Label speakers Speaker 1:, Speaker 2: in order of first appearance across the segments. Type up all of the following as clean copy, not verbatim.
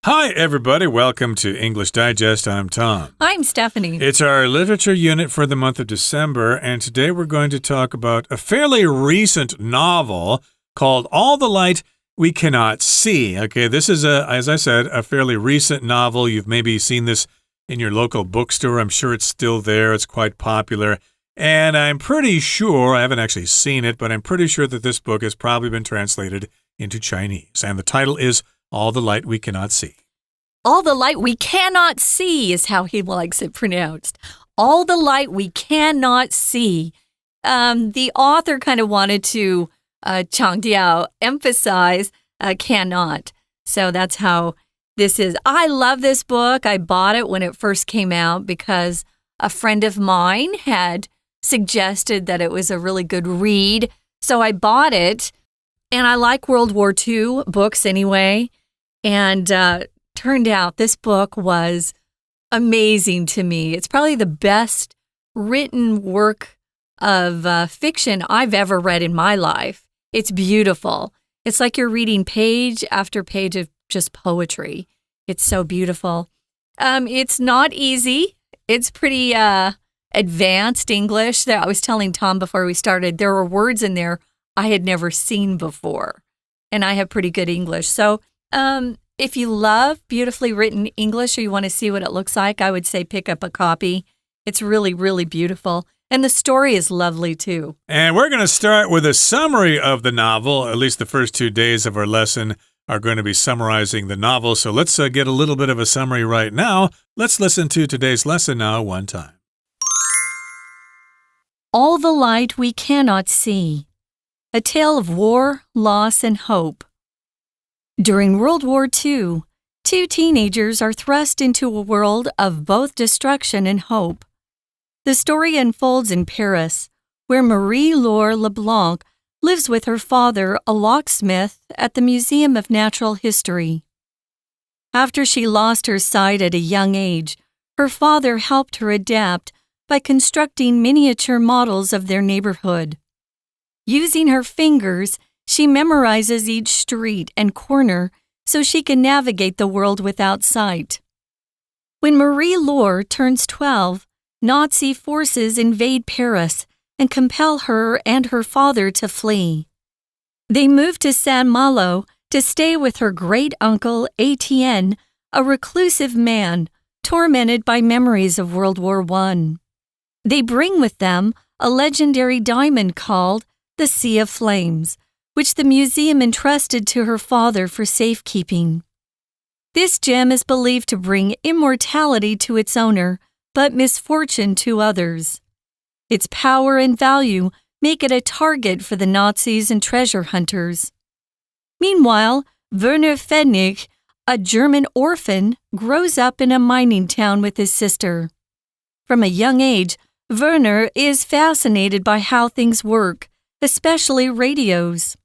Speaker 1: Hi, everybody. Welcome to English Digest. I'm Tom.
Speaker 2: I'm Stephanie.
Speaker 1: It's our literature unit for the month of December, and today we're going to talk about a fairly recent novel called All the Light We Cannot See. Okay, this is, as I said, a fairly recent novel. You've maybe seen this in your local bookstore. I'm sure it's still there. It's quite popular. And I'm pretty sure, I haven't actually seen it, but I'm pretty sure that this book has probably been translated into Chinese. And the title is All the Light We Cannot See.
Speaker 2: All the light we cannot see is how he likes it pronounced. All the light we cannot see. The author kind of wanted to 强调, emphasize cannot. So that's how this is. I love this book. I bought it when it first came out because a friend of mine had suggested that it was a really good read. So I bought it. And I like World War II books anyway. And turned out this book was amazing to me. It's probably the best written work of fiction I've ever read in my life. It's beautiful. It's like you're reading page after page of just poetry. It's so beautiful. It's not easy. It's pretty advanced English. I was telling Tom before we started, there were words in there I had never seen before. And I have pretty good English. So if you love beautifully written English or you want to see what it looks like, I would say pick up a copy. It's really, really beautiful. And the story is lovely, too.
Speaker 1: And we're going to start with a summary of the novel. At least the first 2 days of our lesson are going to be summarizing the novel. So let's get a little bit of a summary right now. Let's listen to today's lesson now one time.
Speaker 2: All the light we cannot see. A tale of war, loss, and hope. During World War II, 2 teenagers are thrust into a world of both destruction and hope. The story unfolds in Paris, where Marie-Laure Leblanc lives with her father, a locksmith, at the Museum of Natural History. After she lost her sight at a young age, her father helped her adapt by constructing miniature models of their neighborhood. Using her fingers, she memorizes each street and corner so she can navigate the world without sight. When Marie-Laure turns 12, Nazi forces invade Paris and compel her and her father to flee. They move to Saint-Malo to stay with her great-uncle Etienne, a reclusive man tormented by memories of World War I. They bring with them a legendary diamond called the Sea of Flames, which the museum entrusted to her father for safekeeping. This gem is believed to bring immortality to its owner, but misfortune to others. Its power and value make it a target for the Nazis and treasure hunters. Meanwhile, Werner Fennig, a German orphan, grows up in a mining town with his sister. From a young age, Werner is fascinated by how things work, especially radios.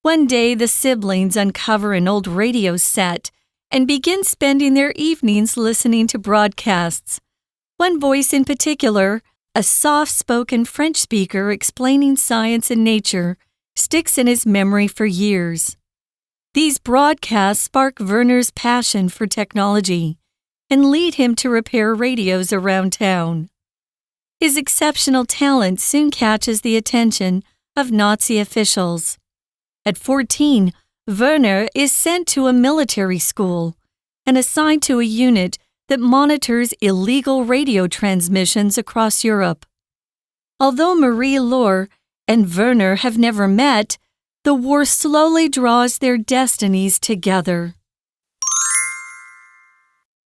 Speaker 2: One day, the siblings uncover an old radio set and begin spending their evenings listening to broadcasts. One voice in particular, a soft-spoken French speaker explaining science and nature, sticks in his memory for years. These broadcasts spark Werner's passion for technology and lead him to repair radios around town. His exceptional talent soon catches the attention of Nazi officials. At 14, Werner is sent to a military school and assigned to a unit that monitors illegal radio transmissions across Europe. Although Marie-Laure and Werner have never met, the war slowly draws their destinies together.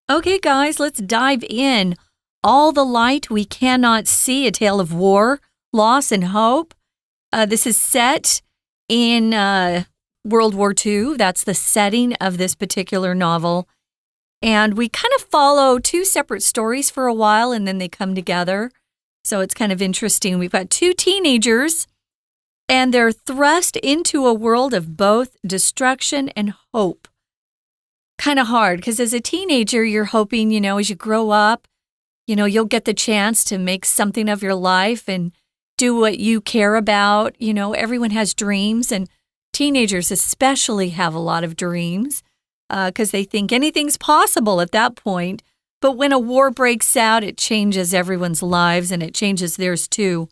Speaker 2: Okay, guys, let's dive in. All the light we cannot see, a tale of war, loss, and hope. This is set in World War II. That's the setting of this particular novel. And we kind of follow 2 separate stories for a while, and then they come together. So it's kind of interesting. We've got 2 teenagers, and they're thrust into a world of both destruction and hope. Kind of hard, because as a teenager, you're hoping, as you grow up, you'll get the chance to make something of your life and do what you care about. Everyone has dreams, and teenagers especially have a lot of dreams. because they think anything's possible at that point. But when a war breaks out, it changes everyone's lives and it changes theirs too.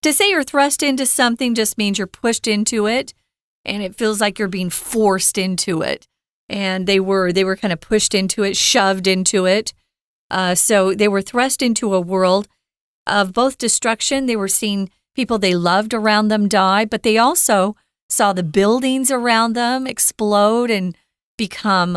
Speaker 2: To say you're thrust into something just means you're pushed into it, and it feels like you're being forced into it. And they were kind of pushed into it, shoved into it. So they were thrust into a world of both destruction. They were seeing people they loved around them die, but they also saw the buildings around them explode and become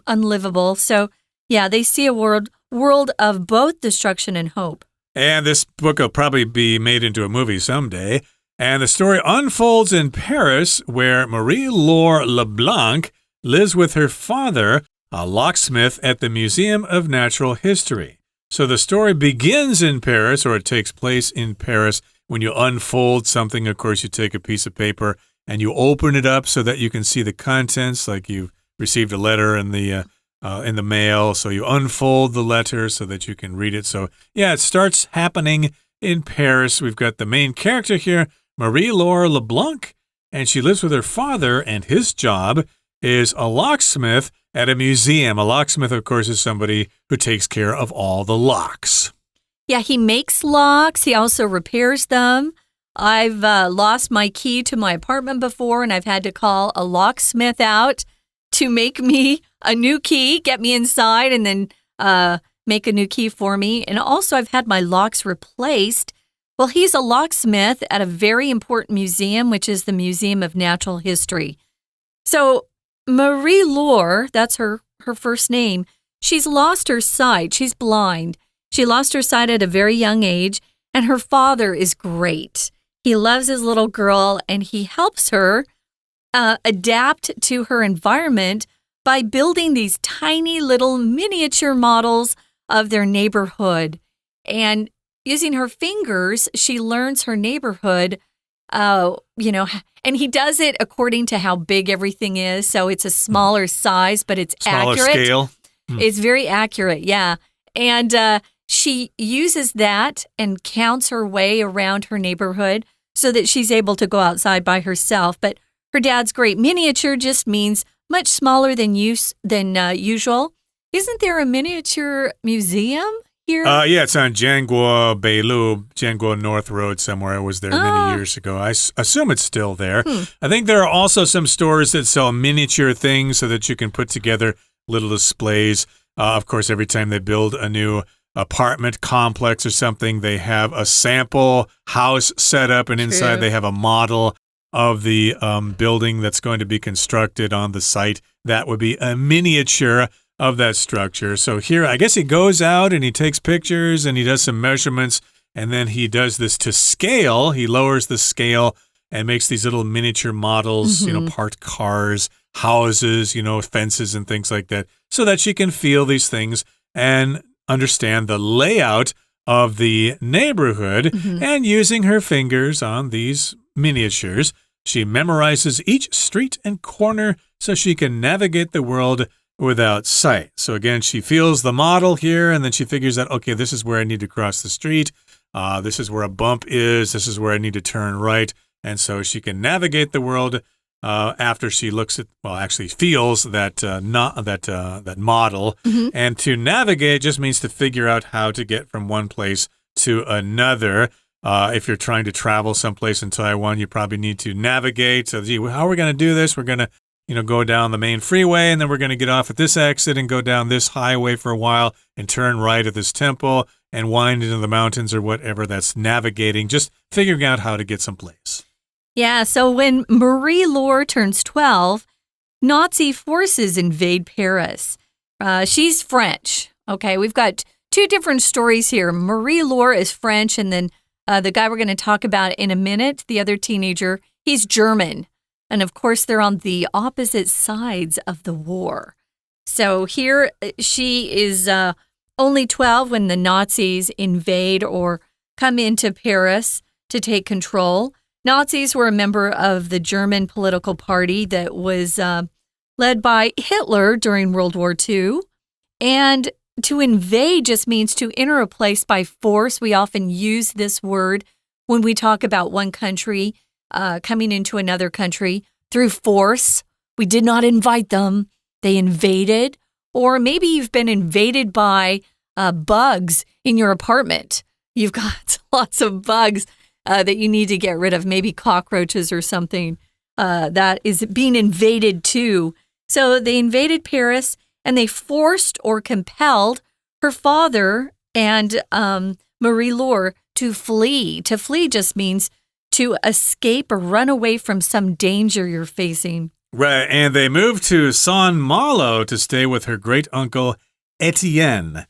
Speaker 2: unlivable. So, yeah, they see a world of both destruction and hope.
Speaker 1: And this book will probably be made into a movie someday. And the story unfolds in Paris, where Marie-Laure Leblanc lives with her father, a locksmith at the Museum of Natural History. So the story begins in Paris, or it takes place in Paris. When you unfold something, of course, you take a piece of paper and you open it up so that you can see the contents, like you received a letter in the mail. So you unfold the letter so that you can read it. So, yeah, it starts happening in Paris. We've got the main character here, Marie-Laure Leblanc, and she lives with her father, and his job is a locksmith at a museum. A locksmith, of course, is somebody who takes care of all the locks.
Speaker 2: Yeah, he makes locks. He also repairs them. I've lost my key to my apartment before, and I've had to call a locksmith out to make me a new key, get me inside, and then make a new key for me. And also, I've had my locks replaced. Well, he's a locksmith at a very important museum, which is the Museum of Natural History. So Marie-Laure, that's her first name, she's lost her sight. She's blind. She lost her sight at a very young age, and her father is great. He loves his little girl, and he helps her adapt to her environment by building these tiny little miniature models of their neighborhood. And using her fingers, she learns her neighborhood, and he does it according to how big everything is. So it's a smaller size, but it's accurate.
Speaker 1: Smaller scale.
Speaker 2: It's very accurate, yeah. And she uses that and counts her way around her neighborhood so that she's able to go outside by herself. But her dad's great. Miniature just means much smaller than usual. Isn't there a miniature museum here?
Speaker 1: Yeah, it's on Jianguo North Road somewhere. I was there many years ago. I assume it's still there. I think there are also some stores that sell miniature things so that you can put together little displays. Of course, every time they build a new apartment complex or something, they have a sample house set up, and inside they have a model of the building that's going to be constructed on the site. That would be a miniature of that structure. So here, I guess he goes out and he takes pictures and he does some measurements, and then he does this to scale. He lowers the scale and makes these little miniature models, parked cars, houses, fences and things like that, so that she can feel these things and understand the layout of the neighborhood. And using her fingers on these miniatures, she memorizes each street and corner so she can navigate the world without sight. So again, she feels the model here, and then she figures out, okay, this is where I need to cross the street. This is where a bump is. This is where I need to turn right. And so she can navigate the world after she looks at, actually feels that model. And to navigate just means to figure out how to get from one place to another. If you're trying to travel someplace in Taiwan, you probably need to navigate. So, how are we going to do this? We're going to go down the main freeway, and then we're going to get off at this exit and go down this highway for a while and turn right at this temple and wind into the mountains or whatever. That's navigating, just figuring out how to get someplace.
Speaker 2: Yeah, so when Marie-Laure turns 12, Nazi forces invade Paris. She's French. Okay, we've got two different stories here. Marie-Laure is French, and then the guy we're going to talk about in a minute, the other teenager, he's German. And of course, they're on the opposite sides of the war. So here she is only 12 when the Nazis invade or come into Paris to take control. Nazis were a member of the German political party that was led by Hitler during World War II. And to invade just means to enter a place by force. We often use this word when we talk about one country coming into another country through force. We did not invite them. they invaded, or maybe you've been invaded by bugs in your apartment. You've got lots of bugs that you need to get rid of, maybe cockroaches or something that is being invaded too. So they invaded Paris, and they forced or compelled her father and Marie-Laure to flee. To flee just means to escape or run away from some danger you're facing.
Speaker 1: Right, and they moved to Saint-Malo to stay with her great-uncle Etienne.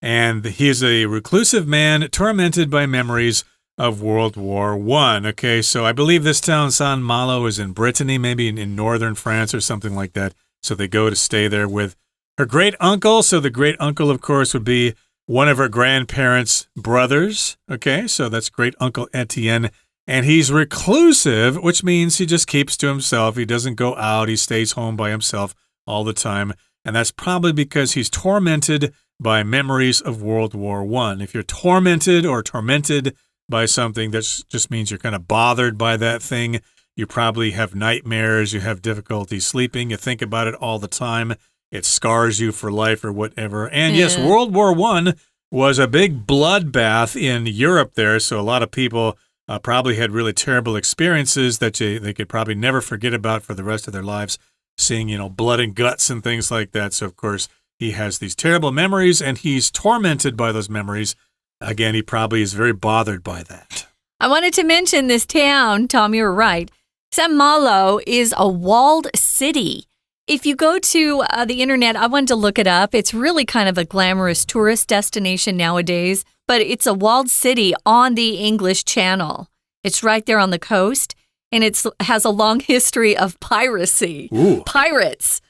Speaker 1: And he's a reclusive man tormented by memories of World War I. Okay, so I believe this town, Saint-Malo, is in Brittany, maybe in northern France or something like that. So they go to stay there with her great-uncle. So the great-uncle, of course, would be one of her grandparents' brothers. Okay, so that's great-uncle Etienne. And he's reclusive, which means he just keeps to himself. He doesn't go out. He stays home by himself all the time. And that's probably because he's tormented by memories of World War I. If you're tormented or tormented by something, that just means you're kind of bothered by that thing. You probably have nightmares. You have difficulty sleeping. You think about it all the time. It scars you for life or whatever. And yes, World War I was a big bloodbath in Europe there. So a lot of people probably had really terrible experiences that they could probably never forget about for the rest of their lives, seeing, blood and guts and things like that. So, of course, he has these terrible memories, and he's tormented by those memories. Again, he probably is very bothered by that.
Speaker 2: I wanted to mention this town, Tom, you're right. Saint-Malo is a walled city. If you go to the internet, I wanted to look it up. It's really kind of a glamorous tourist destination nowadays, but it's a walled city on the English Channel. It's right there on the coast, and it has a long history of piracy.
Speaker 1: Ooh.
Speaker 2: Pirates,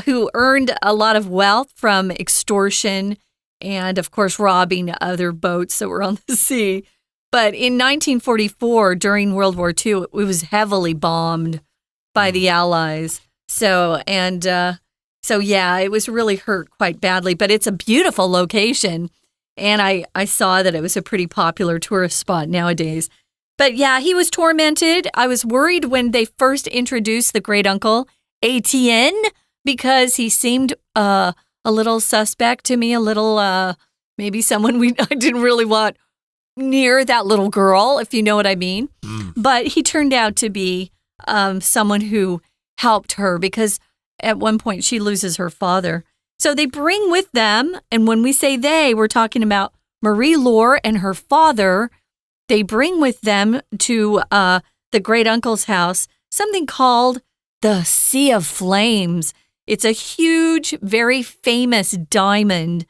Speaker 2: who earned a lot of wealth from extortion and, of course, robbing other boats that were on the sea. But in 1944, during World War II, it was heavily bombed by the Allies. So it was really hurt quite badly. But it's a beautiful location. And I saw that it was a pretty popular tourist spot nowadays. But yeah, he was tormented. I was worried when they first introduced the great-uncle Etienne because he seemed a little suspect to me, a little maybe someone I didn't really want near that little girl, if you know what I mean. But he turned out to be someone who helped her because at one point she loses her father. So they bring with them, and when we say they, we're talking about Marie-Laure and her father. They bring with them to the great-uncle's house something called the Sea of Flames. It's a huge, very famous diamond,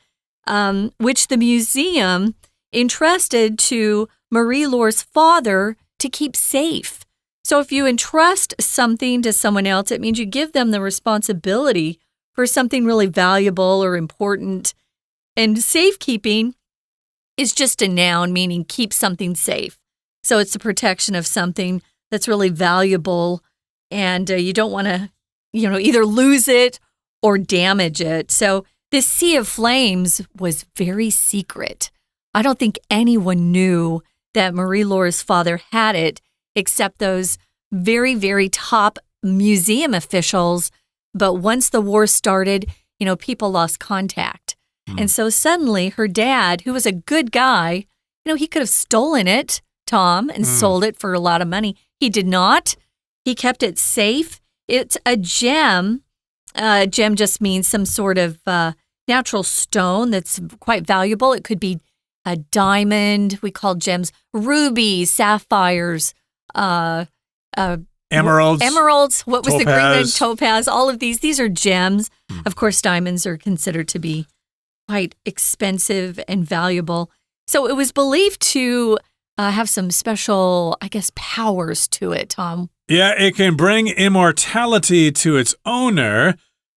Speaker 2: which the museum entrusted to Marie-Laure's father to keep safe. So if you entrust something to someone else, it means you give them the responsibility for something really valuable or important. And safekeeping is just a noun, meaning keep something safe. So it's the protection of something that's really valuable, and you don't want to, either lose it or damage it. So this Sea of Flames was very secret. I don't think anyone knew that Marie-Laure's father had it, except those very, very top museum officials. But once the war started, people lost contact. And so suddenly her dad, who was a good guy, he could have stolen it, Tom, and sold it for a lot of money. He did not. He kept it safe. It's a gem. Gem just means some sort of natural stone that's quite valuable. It could be a diamond. We call gems rubies, sapphires,
Speaker 1: emeralds.
Speaker 2: Emeralds. What was
Speaker 1: topaz.
Speaker 2: the green name? Topaz. All of these are gems. Of course, diamonds are considered to be quite expensive and valuable. So it was believed to have some special, powers to it, Tom.
Speaker 1: Yeah, it can bring immortality to its owner,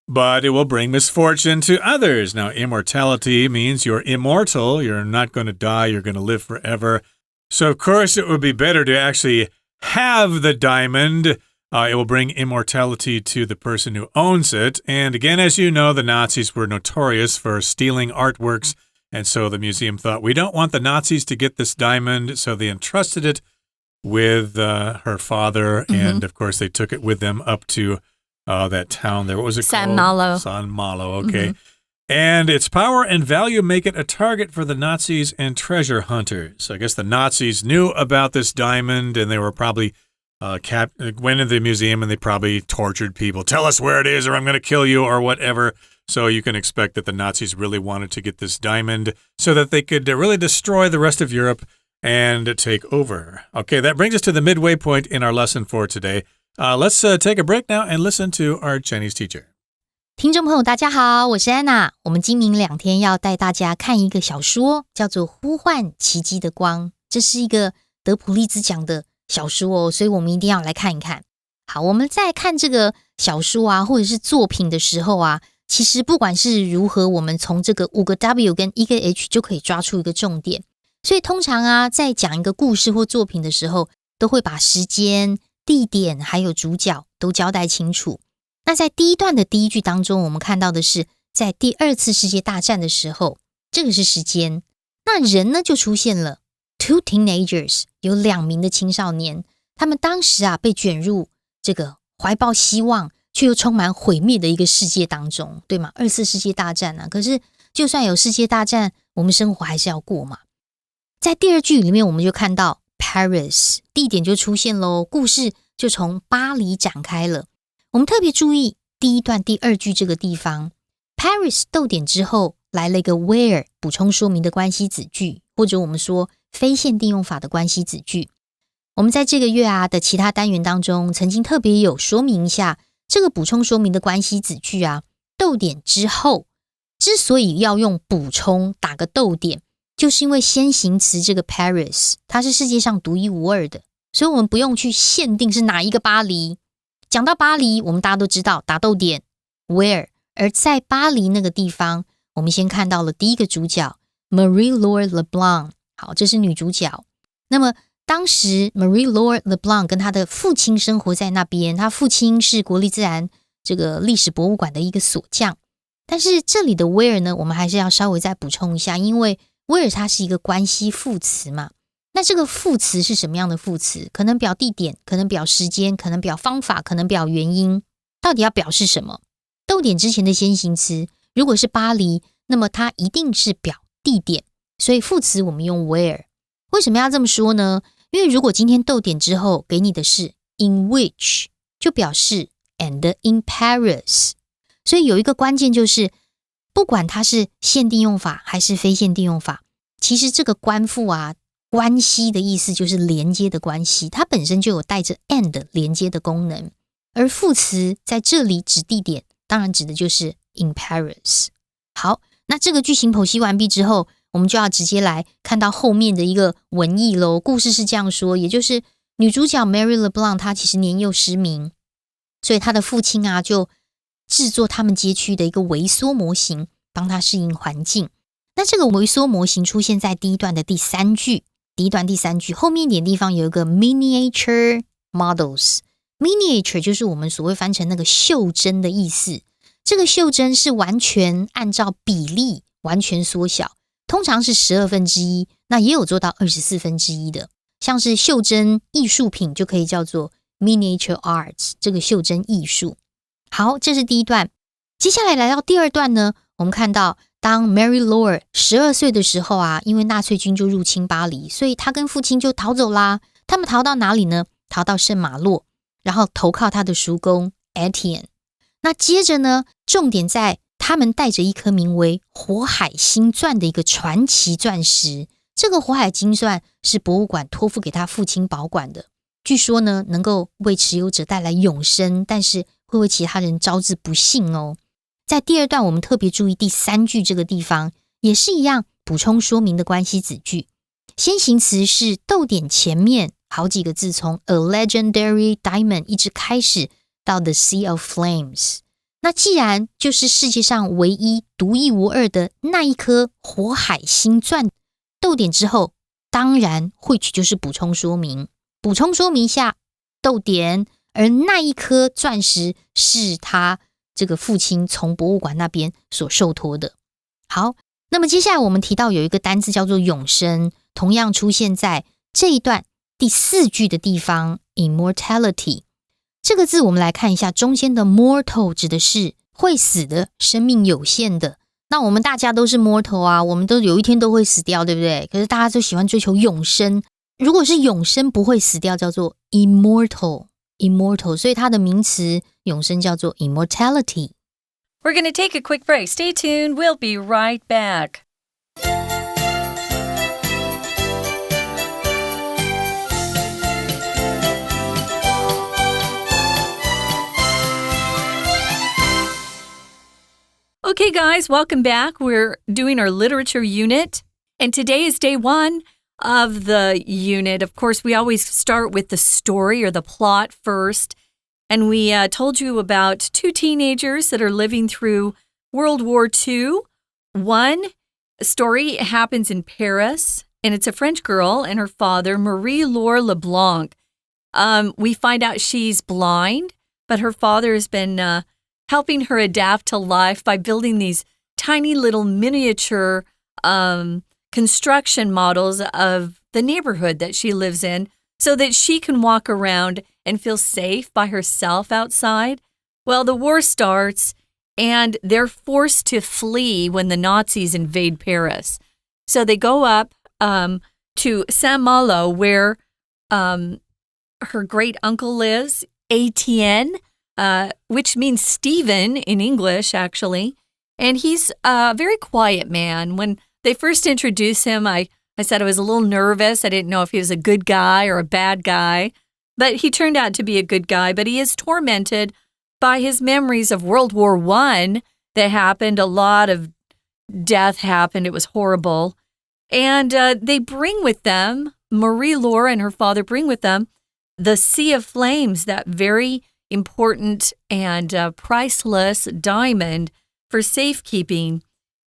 Speaker 1: but it will bring misfortune to others. Now, immortality means you're immortal. You're not going to die. You're going to live forever. So, of course, it would be better to actually have the diamond. It will bring immortality to the person who owns it. And again, as you know, the Nazis were notorious for stealing artworks. And so the museum thought, we don't want the Nazis to get this diamond. So they entrusted it with her father. And, of course, they took it with them up to that town there. What was it
Speaker 2: San
Speaker 1: called?
Speaker 2: Malo.
Speaker 1: San Malo, okay. And its power and value make it a target for the Nazis and treasure hunters. I guess the Nazis knew about this diamond, and they were probably went into the museum, and they probably tortured people. Tell us where it is, or I'm going to kill you, or whatever. So you can expect that the Nazis really wanted to get this diamond so that they could really destroy the rest of Europe and take over. Okay, that brings us to the midway point in our lesson for today. Let's take a break now and listen to our Chinese teacher.
Speaker 3: 听众朋友大家好，我是安娜。我们今明2天要带大家看一个小说，叫做《呼唤奇迹的光》。这是一个得普利兹奖的小说哦，所以我们一定要来看一看。好，我们在看这个小说啊，或者是作品的时候啊，其实不管是如何，我们从这个5个 W 跟1个 H 就可以抓出一个重点。所以通常啊，在讲一个故事或作品的时候，都会把时间、地点还有主角都交代清楚。那在第一段的第一句当中，我们看到的是在第2次世界大战的时候，这个是时间。那人呢就出现了 two teenagers， 有2名的青少年，他们当时啊被卷入这个怀抱希望却又充满毁灭的一个世界当中，对吗？2次世界大战啊，可是就算有世界大战，我们生活还是要过嘛。在第2句里面，我们就看到 Paris， 地点就出现咯，故事就从巴黎展开了。我们特别注意第一段第2句这个地方 Paris 逗点之后来了一个 where 补充说明的关系子句，或者我们说非限定用法的关系子句。我们在这个月啊的其他单元当中曾经特别有说明一下这个补充说明的关系子句啊，逗点之后之所以要用补充打个逗点，就是因为先行词这个 Paris 它是世界上独一无二的，所以我们不用去限定是哪一个巴黎。讲到巴黎，我们大家都知道打逗点 where， 而在巴黎那个地方，我们先看到了第一个主角 Marie-Laure Leblanc。 好，这是女主角。那么当时 Marie-Laure Leblanc 跟她的父亲生活在那边，她父亲是国立自然这个历史博物馆的一个锁匠。但是这里的 where 呢，我们还是要稍微再补充一下，因为 where 它是一个关系副词嘛。那这个副词是什么样的副词？可能表地点，可能表时间，可能表方法，可能表原因，到底要表示什么？逗点之前的先行词如果是巴黎，那么它一定是表地点，所以副词我们用 where。 为什么要这么说呢？因为如果今天逗点之后给你的是 in which， 就表示 and in Paris。 所以有一个关键就是，不管它是限定用法还是非限定用法，其实这个关副啊，关系的意思就是连接的关系，它本身就有带着 and 连接的功能。而副词在这里指地点，当然指的就是 in Paris。 好，那这个句型剖析完毕之后，我们就要直接来看到后面的一个文意咯。故事是这样说，也就是女主角 Marie Leblanc 她其实年幼失明，所以她的父亲啊就制作他们街区的一个微缩模型，帮她适应环境。那这个微缩模型出现在第一段的第3句，第一段第3句后面一点地方有一个 miniature models。 miniature 就是我们所谓翻成那个袖珍的意思。这个袖珍是完全按照比例完全缩小，通常是1/12，那也有做到1/24的。像是袖珍艺术品就可以叫做 miniature arts， 这个袖珍艺术。好，这是第一段。接下来来到第2段呢，我们看到当 Marie-Laure 12岁的时候啊，因为纳粹军就入侵巴黎，所以他跟父亲就逃走啦。他们逃到哪里呢？逃到圣马洛，然后投靠他的叔公 Etienne。 那接着呢，重点在他们带着一颗名为火海星钻的一个传奇钻石。这个火海金钻是博物馆托付给他父亲保管的，据说呢能够为持有者带来永生，但是会为其他人招致不幸哦。在第2段我们特别注意第3句这个地方，也是一样补充说明的关系子句。先行词是逗点前面好几个字，从 a legendary diamond 一直开始到 the sea of flames。 那既然就是世界上唯一独一无二的那一颗火海星钻，逗点之后当然which就是补充说明，补充说明一下逗点，而那一颗钻石是他这个父亲从博物馆那边所受托的。好，那么接下来我们提到有一个单字叫做永生，同样出现在这一段第4句的地方 immortality。这个字我们来看一下，中间的 mortal 指的是会死的，生命有限的。那我们大家都是 mortal 啊，我们都有一天都会死掉，对不对？可是大家都喜欢追求永生。如果是永生不会死掉，叫做 immortal， 所以它的名词永生叫做 immortality。
Speaker 2: We're going to take a quick break. Stay tuned. We'll be right back. Okay, guys, welcome back. We're doing our literature unit, and today is day 1 of the unit. Of course, we always start with the story or the plot first, and we told you about 2 teenagers that are living through World War II. One story happens in Paris, and it's a French girl and her father, Marie-Laure Leblanc. We find out she's blind, but her father has been helping her adapt to life by building these tiny little miniature construction models of the neighborhood that she lives in so that she can walk around and feel safe by herself outside. Well, the war starts and they're forced to flee when the Nazis invade Paris. So they go up to Saint-Malo where her great uncle lives, Etienne, which means Stephen in English, actually. And he's a very quiet man. When they first introduced him, I said I was a little nervous. I didn't know if he was a good guy or a bad guy. But he turned out to be a good guy. But he is tormented by his memories of World War I that happened. A lot of death happened. It was horrible. And they bring with them, Marie-Laure and her father bring with them, the Sea of Flames, that very important and priceless diamond for safekeeping.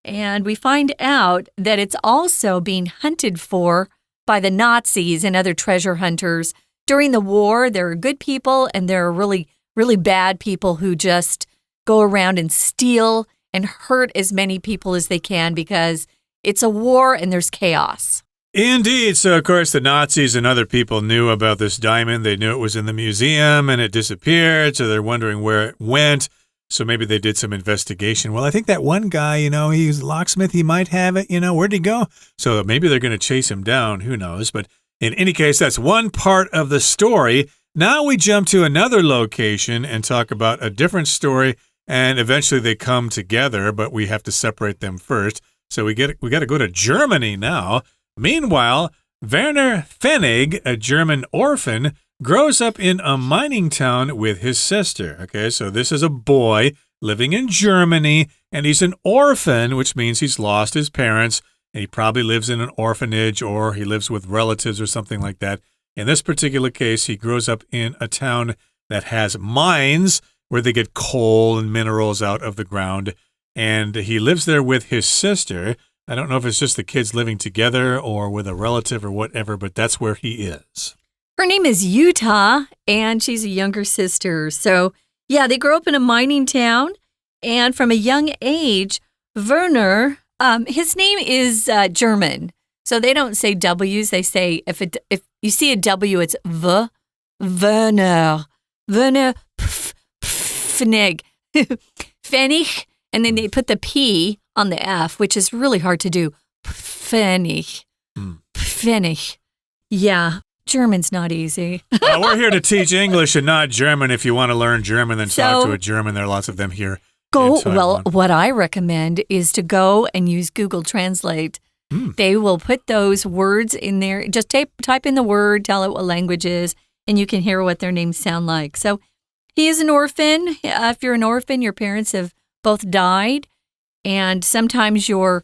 Speaker 2: And we find out that it's also being hunted for by the Nazis and other treasure hunters. During the war, there are good people and there are really, really bad people who just go around and steal and hurt as many people as they can because it's a war and there's chaos.
Speaker 1: Indeed. So, of course, the Nazis and other people knew about this diamond. They knew it was in the museum and it disappeared. So they're wondering where it went. So maybe they did some investigation. Well, I think that one guy, he's a locksmith. He might have it. Where'd he go? So maybe they're going to chase him down. Who knows? But in any case, that's one part of the story. Now we jump to another location and talk about a different story. And eventually they come together, but we have to separate them first. So we got to go to Germany now. Meanwhile, Werner Pfennig, a German orphan, grows up in a mining town with his sister. Okay, so this is a boy living in Germany, and he's an orphan, which means he's lost his parents, and he probably lives in an orphanage or he lives with relatives or something like that. In this particular case, he grows up in a town that has mines where they get coal and minerals out of the ground, and he lives there with his sister. I don't know if it's just the kids living together or with a relative or whatever, but that's where he is.
Speaker 2: Her name is Utah, and she's a younger sister. So, yeah, they grew up in a mining town, and from a young age, Werner, his name is German. So they don't say W's. They say, if you see a W, it's V. Werner. Werner Pfennig. Pfennig. And then they put the P on the F, which is really hard to do. Pfennig. Pfennig. Yeah, German's not easy.
Speaker 1: We're here to teach English and not German. If you want to learn German, then talk to a German. There are lots of them here.
Speaker 2: Well, what I recommend is to go and use Google Translate. They will put those words in there. Just type in the word, tell it what language it is, and you can hear what their names sound like. So he is an orphan. If you're an orphan, your parents have both died, and sometimes you're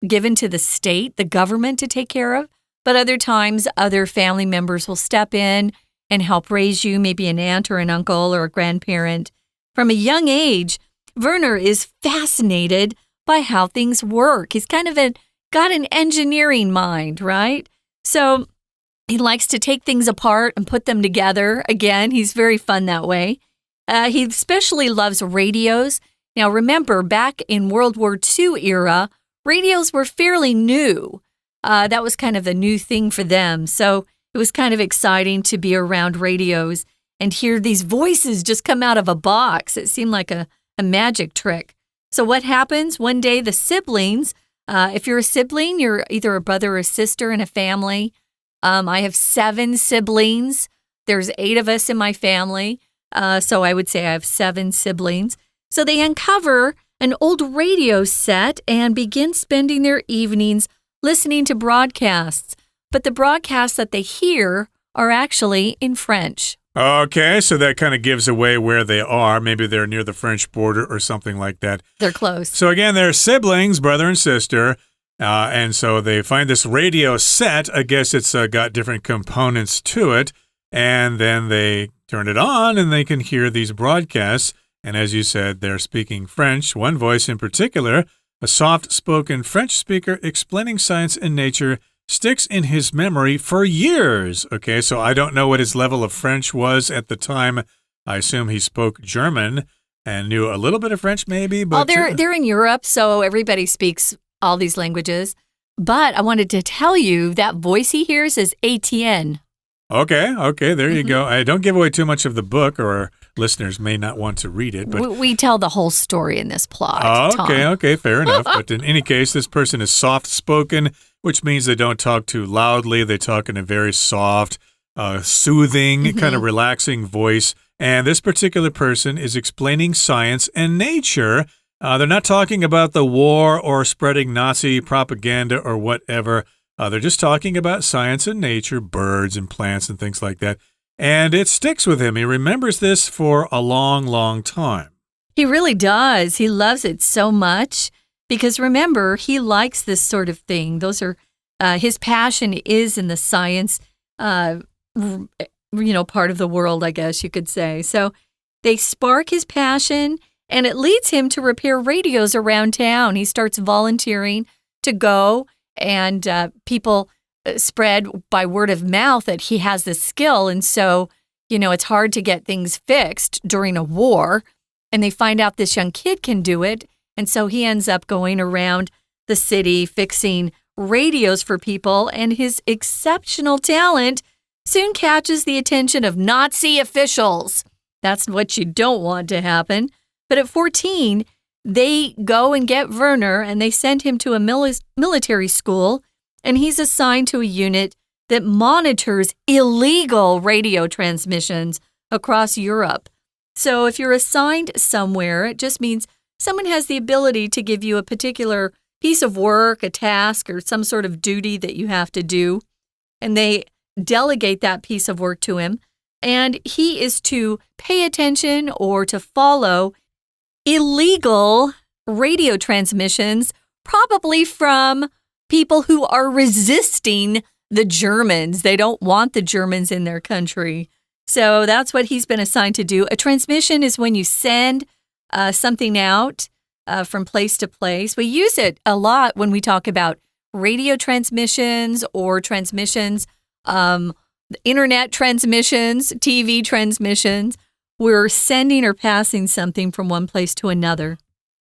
Speaker 2: given to the state, the government, to take care of. But other times, other family members will step in and help raise you, maybe an aunt or an uncle or a grandparent. From a young age, Werner is fascinated by how things work. He's kind of got an engineering mind, right? So he likes to take things apart and put them together. Again, he's very fun that way. He especially loves radios. Now, remember, back in World War II era, radios were fairly new. That was kind of a new thing for them. So it was kind of exciting to be around radios. and hear these voices just come out of a box. It seemed like a magic trick. So what happens? One day the siblings, if you're a sibling, you're either a brother or a sister in a family. I have 7 siblings. There's 8 of us in my family. So I would say I have 7 siblings. So they uncover an old radio set and begin spending their evenings listening to broadcasts. But the broadcasts that they hear are actually in French.
Speaker 1: Okay, so that kind of gives away where they are. Maybe they're near the French border or something like that.
Speaker 2: They're close.
Speaker 1: So again, they're siblings, brother and sister. And so they find this radio set. I guess it's got different components to it. And then they turn it on and they can hear these broadcasts. And as you said, they're speaking French. One voice in particular, a soft-spoken French speaker explaining science and nature, sticks in his memory for years. Okay, so I don't know what his level of French was at the time. I assume he spoke German and knew a little bit of French maybe. But
Speaker 2: they're in Europe, so everybody speaks all these languages. But I wanted to tell you that voice he hears is Etienne.
Speaker 1: Okay, there you go. Don't give away too much of the book, or our listeners may not want to read it. But
Speaker 2: we tell the whole story in this plot.
Speaker 1: Okay, fair enough. But in any case, this person is soft-spoken, which means they don't talk too loudly. They talk in a very soft, soothing, kind of relaxing voice. And this particular person is explaining science and nature. They're not talking about the war or spreading Nazi propaganda or whatever. They're just talking about science and nature, birds and plants and things like that. And it sticks with him. He remembers this for a long, long time.
Speaker 2: He really does. He loves it so much because remember, he likes this sort of thing. Those are his passion is in the science, part of the world, I guess you could say. So they spark his passion and it leads him to repair radios around town. He starts volunteering to go. And people spread by word of mouth that he has this skill. And so, it's hard to get things fixed during a war. And they find out this young kid can do it. And so he ends up going around the city fixing radios for people. And his exceptional talent soon catches the attention of Nazi officials. That's what you don't want to happen. But at 14, they go and get Werner and they send him to a military school, and he's assigned to a unit that monitors illegal radio transmissions across Europe. So if you're assigned somewhere, it just means someone has the ability to give you a particular piece of work, a task, or some sort of duty that you have to do, and they delegate that piece of work to him, and he is to pay attention or to follow illegal radio transmissions, probably from people who are resisting the Germans. They don't want the Germans in their country. So that's what he's been assigned to do. A transmission is when you send something out from place to place. We use it a lot when we talk about radio transmissions or transmissions, internet transmissions, TV transmissions. We're sending or passing something from one place to another.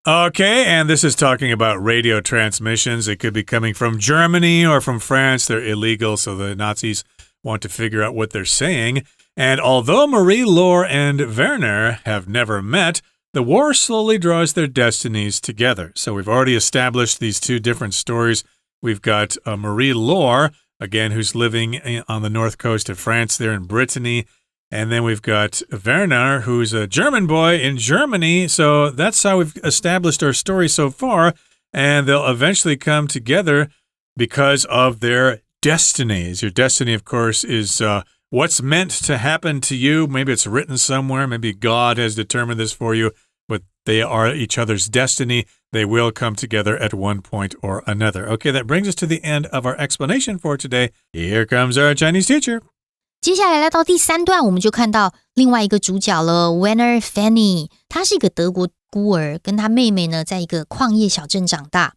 Speaker 1: Okay, and this is talking about radio transmissions. It could be coming from Germany or from France. They're illegal, so the Nazis want to figure out what they're saying. And although Marie-Laure and Werner have never met, the war slowly draws their destinies together. So we've already established these 2 different stories. We've got Marie-Laure, again, who's living on the north coast of France there in Brittany. And then we've got Werner, who's a German boy in Germany. So that's how we've established our story so far. And they'll eventually come together because of their destinies. Your destiny, of course, is what's meant to happen to you. Maybe it's written somewhere. Maybe God has determined this for you. But they are each other's destiny. They will come together at one point or another. Okay, that brings us to the end of our explanation for today. Here comes our Chinese teacher.
Speaker 3: 接下来来到第3段，我们就看到另外一个主角了 Werner Fanny。他是一个德国孤儿，跟他妹妹呢在一个矿业小镇长大。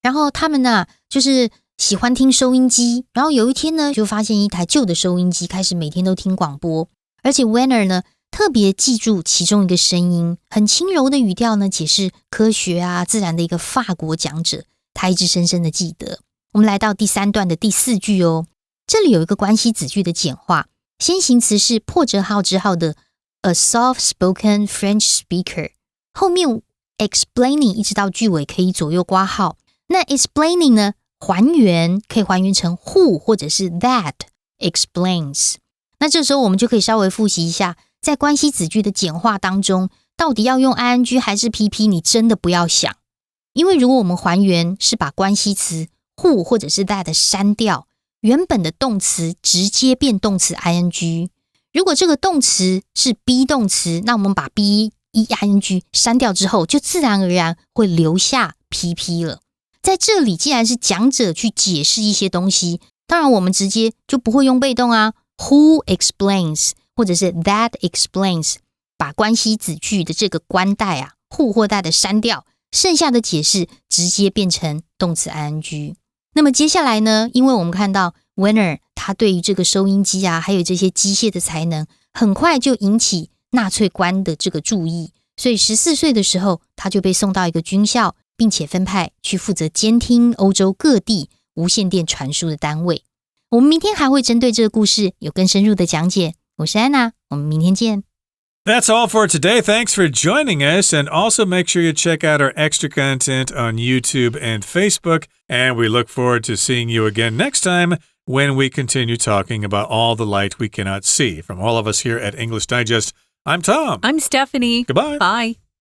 Speaker 3: 然后他们呢就是喜欢听收音机，然后有一天呢就发现一台旧的收音机，开始每天都听广播。而且 Werner 呢特别记住其中一个声音，很轻柔的语调呢解释科学啊自然的一个法国讲者，他一直深深的记得。我们来到第3段的第4句哦。这里有一个关系子句的简化，先行词是破折号之后的 a soft-spoken French speaker， 后面 explaining 一直到句尾可以左右括号。那 explaining 呢，还原可以还原成 who 或者是 that explains。那这时候我们就可以稍微复习一下，在关系子句的简化当中，到底要用 ing 还是 pp， 你真的不要想。因为如果我们还原是把关系词 who 或者是 that 删掉，原本的动词直接变动词 ing。如果这个动词是 be 动词，那我们把 be ing 删掉之后，就自然而然会留下 pp 了。在这里既然是讲者去解释一些东西，当然我们直接就不会用被动啊， who explains 或者是 that explains， 把关系子句的这个关代啊 who 或 that 删掉，剩下的解释直接变成动词 ing。 那么接下来呢，因为我们看到 Werner 他对于这个收音机啊还有这些机械的才能很快就引起纳粹官的这个注意，所以14岁的时候他就被送到一个军校，并且分派去负责监听欧洲各地无线电传输的单位。我们明天还会针对这个故事有更深入的讲解。我是安娜，我们明天见。
Speaker 1: That's all for today. Thanks for joining us. And also make sure you check out our extra content on YouTube and Facebook. And we look forward to seeing you again next time when we continue talking about all the light we cannot see. From all of us here at English Digest, I'm Tom.
Speaker 2: I'm Stephanie.
Speaker 1: Goodbye.
Speaker 2: Bye.